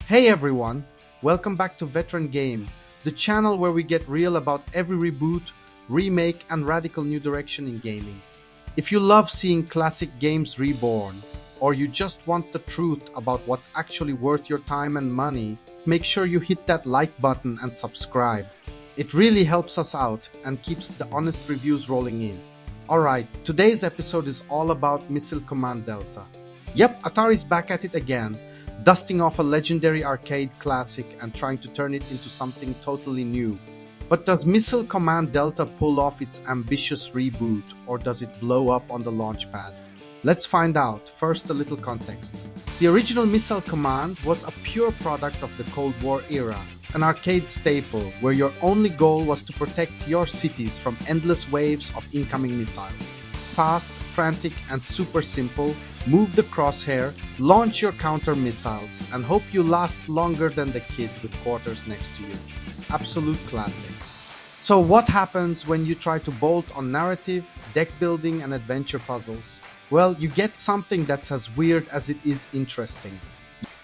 Hey everyone, welcome back to Veteran Game, the channel where we get real about every reboot, remake and radical new direction in gaming. If you love seeing classic games reborn, or you just want the truth about what's actually worth your time and money, make sure you hit that like button and subscribe. It really helps us out and keeps the honest reviews rolling in. Alright, today's episode is all about Missile Command Delta. Yep, Atari's back at it again, dusting off a legendary arcade classic and trying to turn it into something totally new. But does Missile Command Delta pull off its ambitious reboot, or does it blow up on the launchpad? Let's find out. First, a little context. The original Missile Command was a pure product of the Cold War era, an arcade staple where your only goal was to protect your cities from endless waves of incoming missiles. Fast, frantic, and super simple, move the crosshair, launch your counter missiles, and hope you last longer than the kid with quarters next to you. Absolute classic. So what happens when you try to bolt on narrative, deck building, and adventure puzzles? Well, you get something that's as weird as it is interesting.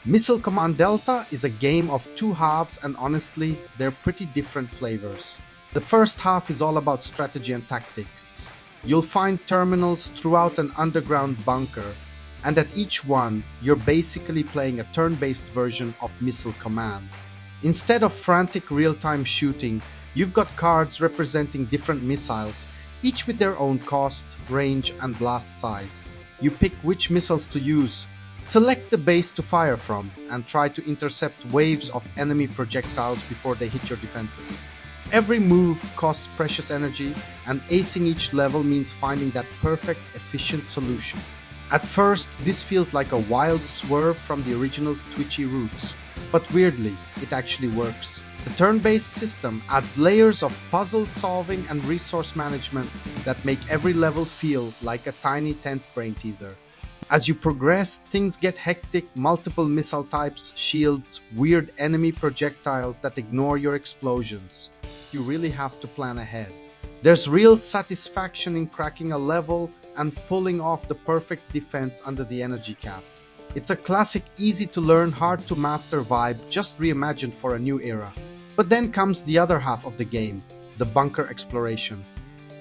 Missile Command Delta is a game of two halves, and honestly, they're pretty different flavors. The first half is all about strategy and tactics. You'll find terminals throughout an underground bunker, and at each one, you're basically playing a turn-based version of Missile Command. Instead of frantic real-time shooting, you've got cards representing different missiles, each with their own cost, range, and blast size. You pick which missiles to use, select the base to fire from, and try to intercept waves of enemy projectiles before they hit your defenses. Every move costs precious energy, and acing each level means finding that perfect, efficient solution. At first, this feels like a wild swerve from the original's twitchy roots, but weirdly, it actually works. The turn-based system adds layers of puzzle solving and resource management that make every level feel like a tiny, tense brain teaser. As you progress, things get hectic, multiple missile types, shields, weird enemy projectiles that ignore your explosions. You really have to plan ahead. There's real satisfaction in cracking a level and pulling off the perfect defense under the energy cap. It's a classic easy to learn, hard to master vibe, just reimagined for a new era. But then comes the other half of the game, the bunker exploration.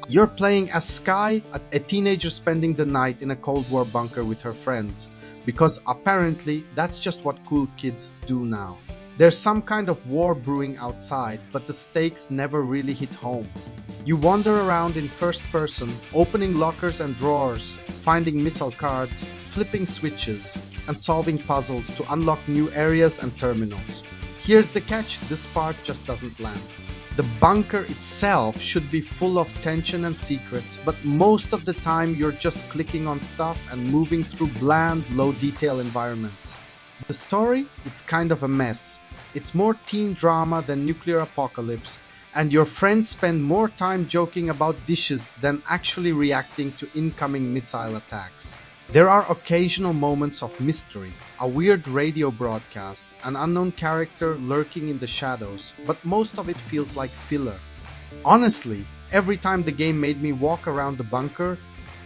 You're playing as Sky, a teenager spending the night in a Cold War bunker with her friends, because apparently that's just what cool kids do now. There's some kind of war brewing outside, but the stakes never really hit home. You wander around in first person, opening lockers and drawers, finding missile cards, flipping switches, and solving puzzles to unlock new areas and terminals. Here's the catch, this part just doesn't land. The bunker itself should be full of tension and secrets, but most of the time you're just clicking on stuff and moving through bland, low-detail environments. The story? It's kind of a mess. It's more teen drama than nuclear apocalypse, and your friends spend more time joking about dishes than actually reacting to incoming missile attacks. There are occasional moments of mystery, a weird radio broadcast, an unknown character lurking in the shadows, but most of it feels like filler. Honestly, every time the game made me walk around the bunker,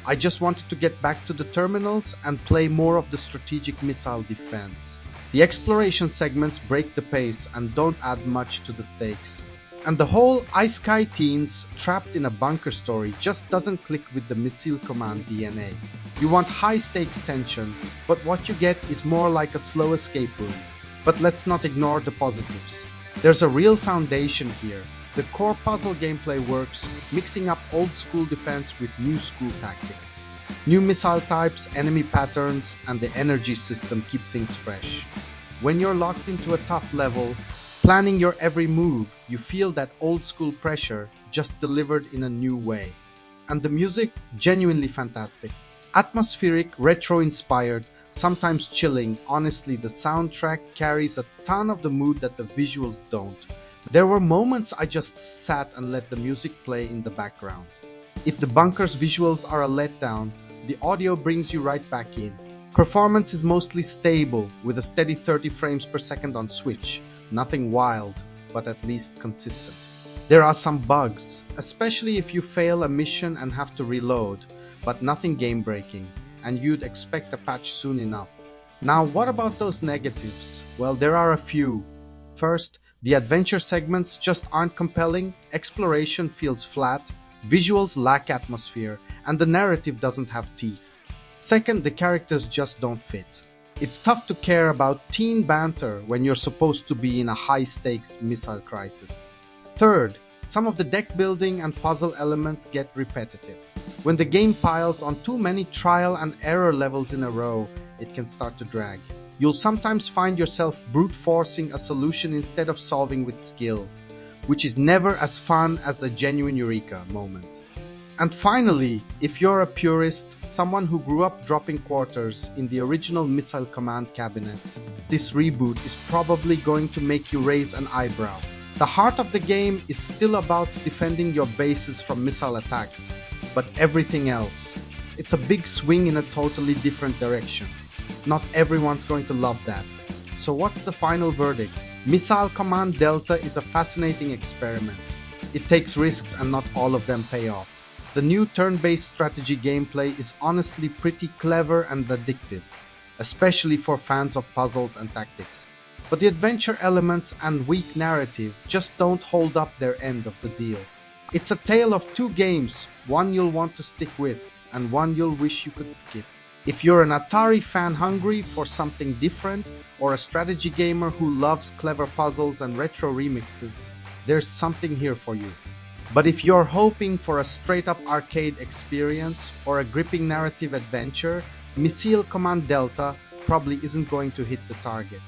I just wanted to get back to the terminals and play more of the strategic missile defense. The exploration segments break the pace and don't add much to the stakes. And the whole Sky teens trapped in a bunker story just doesn't click with the Missile Command DNA. You want high-stakes tension, but what you get is more like a slow escape room. But let's not ignore the positives. There's a real foundation here. The core puzzle gameplay works, mixing up old-school defense with new-school tactics. New missile types, enemy patterns, and the energy system keep things fresh. When you're locked into a tough level, planning your every move, you feel that old-school pressure just delivered in a new way. And the music? Genuinely fantastic. Atmospheric, retro-inspired, sometimes chilling. Honestly, the soundtrack carries a ton of the mood that the visuals don't. There were moments I just sat and let the music play in the background. If the bunker's visuals are a letdown, the audio brings you right back in. Performance is mostly stable, with a steady 30 frames per second on Switch. Nothing wild, but at least consistent. There are some bugs, especially if you fail a mission and have to reload, but nothing game-breaking, and you'd expect a patch soon enough. Now, what about those negatives? Well, there are a few. First, the adventure segments just aren't compelling, exploration feels flat, visuals lack atmosphere, and the narrative doesn't have teeth. Second, the characters just don't fit. It's tough to care about teen banter when you're supposed to be in a high-stakes missile crisis. Third, some of the deck building and puzzle elements get repetitive. When the game piles on too many trial and error levels in a row, it can start to drag. You'll sometimes find yourself brute forcing a solution instead of solving with skill, which is never as fun as a genuine eureka moment. And finally, if you're a purist, someone who grew up dropping quarters in the original missile command cabinet, this reboot is probably going to make you raise an eyebrow. The heart of the game is still about defending your bases from missile attacks, but everything else. It's a big swing in a totally different direction. Not everyone's going to love that. So what's the final verdict? Missile Command Delta is a fascinating experiment. It takes risks and not all of them pay off. The new turn-based strategy gameplay is honestly pretty clever and addictive, especially for fans of puzzles and tactics. But the adventure elements and weak narrative just don't hold up their end of the deal. It's a tale of two games, one you'll want to stick with and one you'll wish you could skip. If you're an Atari fan hungry for something different, or a strategy gamer who loves clever puzzles and retro remixes, there's something here for you. But if you're hoping for a straight-up arcade experience or a gripping narrative adventure, Missile Command Delta probably isn't going to hit the target.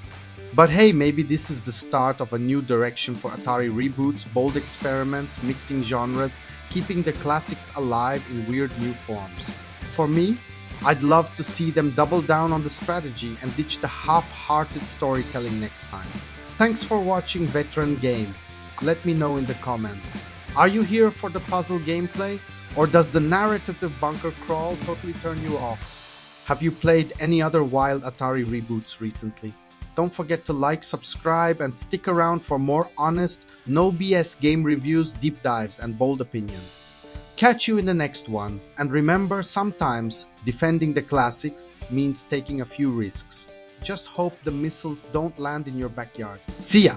But hey, maybe this is the start of a new direction for Atari reboots, bold experiments, mixing genres, keeping the classics alive in weird new forms. For me, I'd love to see them double down on the strategy and ditch the half-hearted storytelling next time. Thanks for watching Veteran Game. Let me know in the comments. Are you here for the puzzle gameplay? Or does the narrative bunker crawl totally turn you off? Have you played any other wild Atari reboots recently? Don't forget to like, subscribe, and stick around for more honest, no BS game reviews, deep dives, and bold opinions. Catch you in the next one, and remember, sometimes defending the classics means taking a few risks. Just hope the missiles don't land in your backyard. See ya!